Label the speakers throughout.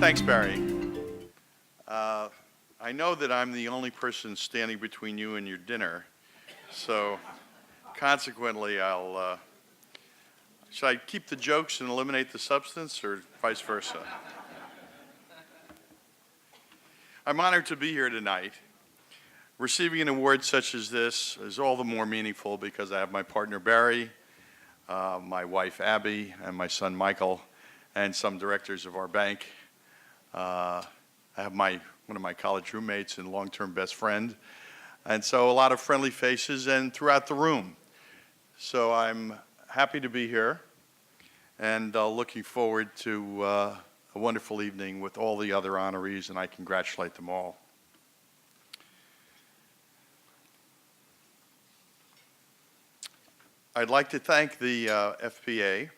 Speaker 1: Thanks, Barry. I know that I'm the only person standing between you and your dinner, so consequently, should I keep the jokes and eliminate the substance, or vice versa? I'm honored to be here tonight. Receiving an award such as this is all the more meaningful because I have my partner Barry, my wife Abby, and my son Michael, and some directors of our bank. I have one of my college roommates and long-term best friend, and so a lot of friendly faces and throughout the room. So I'm happy to be here and looking forward to a wonderful evening with all the other honorees, and I congratulate them all. I'd like to thank the FPA,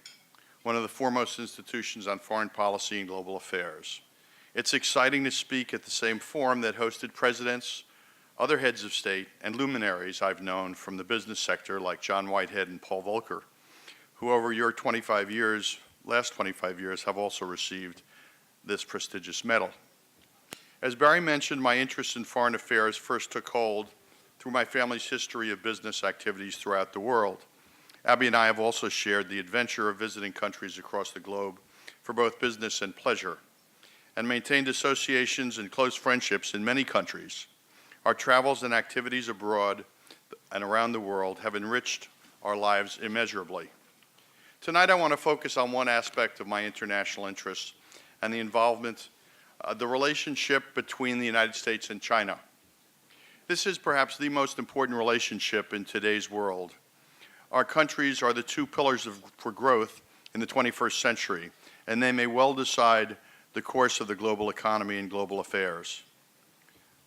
Speaker 1: one of the foremost institutions on foreign policy and global affairs. It's exciting to speak at the same forum that hosted presidents, other heads of state, and luminaries I've known from the business sector like John Whitehead and Paul Volcker, who over your last 25 years, have also received this prestigious medal. As Barry mentioned, my interest in foreign affairs first took hold through my family's history of business activities throughout the world. Abby and I have also shared the adventure of visiting countries across the globe for both business and pleasure, and maintained associations and close friendships in many countries. Our travels and activities abroad and around the world have enriched our lives immeasurably. Tonight I want to focus on one aspect of my international interests and the relationship between the United States and China. This is perhaps the most important relationship in today's world. Our countries are the two pillars for growth in the 21st century, and they may well decide the course of the global economy and global affairs.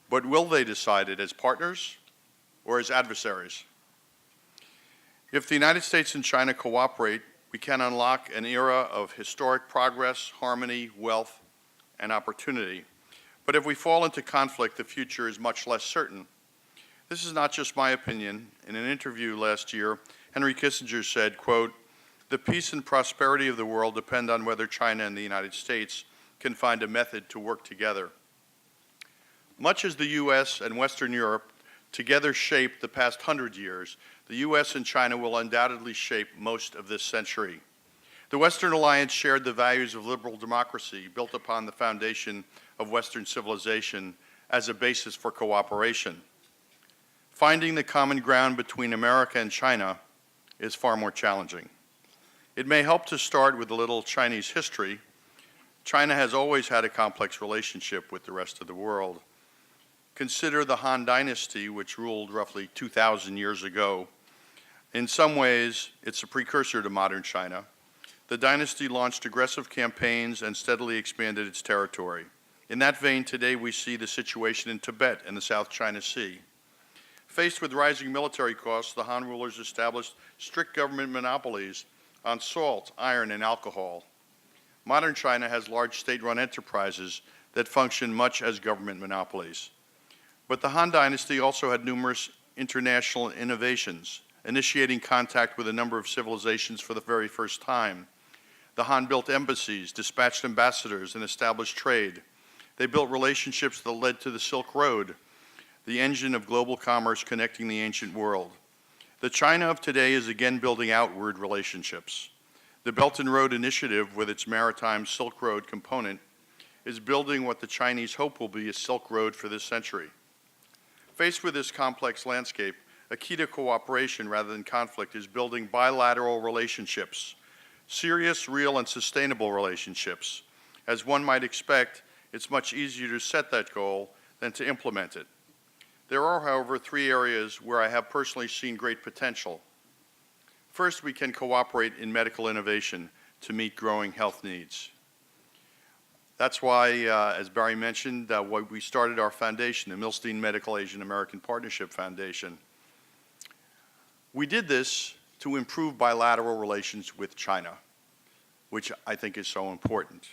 Speaker 1: But will they decide it as partners or as adversaries? If the United States and China cooperate, we can unlock an era of historic progress, harmony, wealth, and opportunity. But if we fall into conflict, the future is much less certain. This is not just my opinion. In an interview last year, Henry Kissinger said, quote, "The peace and prosperity of the world depend on whether China and the United States can find a method to work together." Much as the U.S. and Western Europe together shaped the past 100 years, the U.S. and China will undoubtedly shape most of this century. The Western Alliance shared the values of liberal democracy built upon the foundation of Western civilization as a basis for cooperation. Finding the common ground between America and China is far more challenging. It may help to start with a little Chinese history. China has always had a complex relationship with the rest of the world. Consider the Han Dynasty, which ruled roughly 2,000 years ago. In some ways, it's a precursor to modern China. The dynasty launched aggressive campaigns and steadily expanded its territory. In that vein, today we see the situation in Tibet and the South China Sea. Faced with rising military costs, the Han rulers established strict government monopolies on salt, iron, and alcohol. Modern China has large state-run enterprises that function much as government monopolies. But the Han Dynasty also had numerous international innovations, initiating contact with a number of civilizations for the very first time. The Han built embassies, dispatched ambassadors, and established trade. They built relationships that led to the Silk Road, the engine of global commerce connecting the ancient world. The China of today is again building outward relationships. The Belt and Road Initiative, with its maritime Silk Road component, is building what the Chinese hope will be a Silk Road for this century. Faced with this complex landscape, a key to cooperation rather than conflict is building bilateral relationships, serious, real, and sustainable relationships. As one might expect, it's much easier to set that goal than to implement it. There are, however, three areas where I have personally seen great potential. First, we can cooperate in medical innovation to meet growing health needs. That's why, as Barry mentioned, we started our foundation, the Milstein Medical Asian American Partnership Foundation. We did this to improve bilateral relations with China, which I think is so important.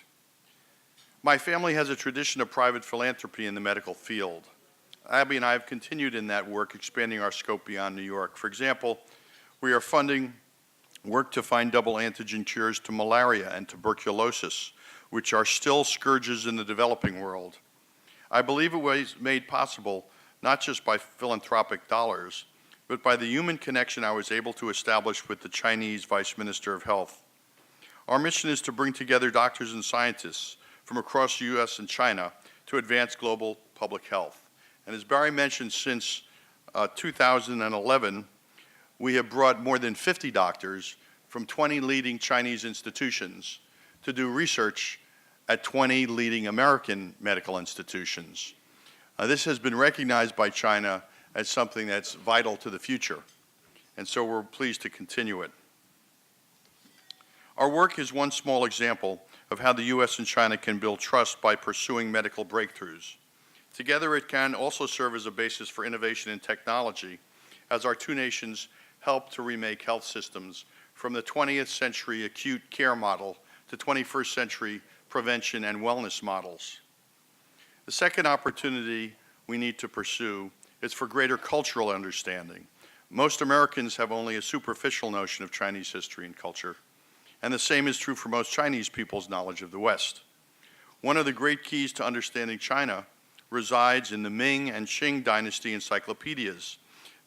Speaker 1: My family has a tradition of private philanthropy in the medical field. Abby and I have continued in that work, expanding our scope beyond New York. For example, we are funding work to find double antigen cures to malaria and tuberculosis, which are still scourges in the developing world. I believe it was made possible not just by philanthropic dollars, but by the human connection I was able to establish with the Chinese Vice Minister of Health. Our mission is to bring together doctors and scientists from across the U.S. and China to advance global public health. And as Barry mentioned, since 2011, we have brought more than 50 doctors from 20 leading Chinese institutions to do research at 20 leading American medical institutions. This has been recognized by China as something that's vital to the future, and so we're pleased to continue it. Our work is one small example of how the U.S. and China can build trust by pursuing medical breakthroughs. Together, it can also serve as a basis for innovation in technology as our two nations help to remake health systems from the 20th century acute care model to 21st century prevention and wellness models. The second opportunity we need to pursue is for greater cultural understanding. Most Americans have only a superficial notion of Chinese history and culture, and the same is true for most Chinese people's knowledge of the West. One of the great keys to understanding China resides in the Ming and Qing dynasty encyclopedias.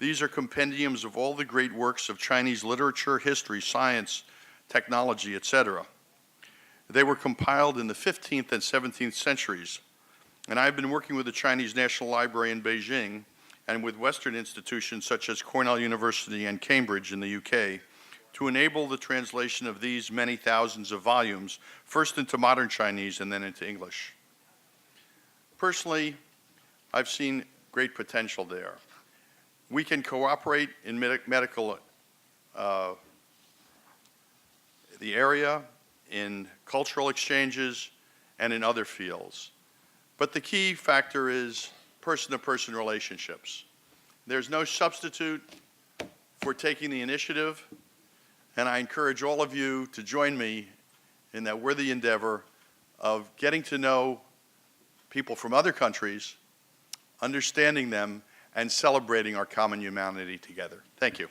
Speaker 1: These are compendiums of all the great works of Chinese literature, history, science, technology, etc. They were compiled in the 15th and 17th centuries, and I've been working with the Chinese National Library in Beijing and with Western institutions such as Cornell University and Cambridge in the UK to enable the translation of these many thousands of volumes, first into modern Chinese and then into English. Personally, I've seen great potential there. We can cooperate in medical the area, in cultural exchanges, and in other fields. But the key factor is person-to-person relationships. There's no substitute for taking the initiative, and I encourage all of you to join me in that worthy endeavor of getting to know people from other countries, understanding them, and celebrating our common humanity together. Thank you.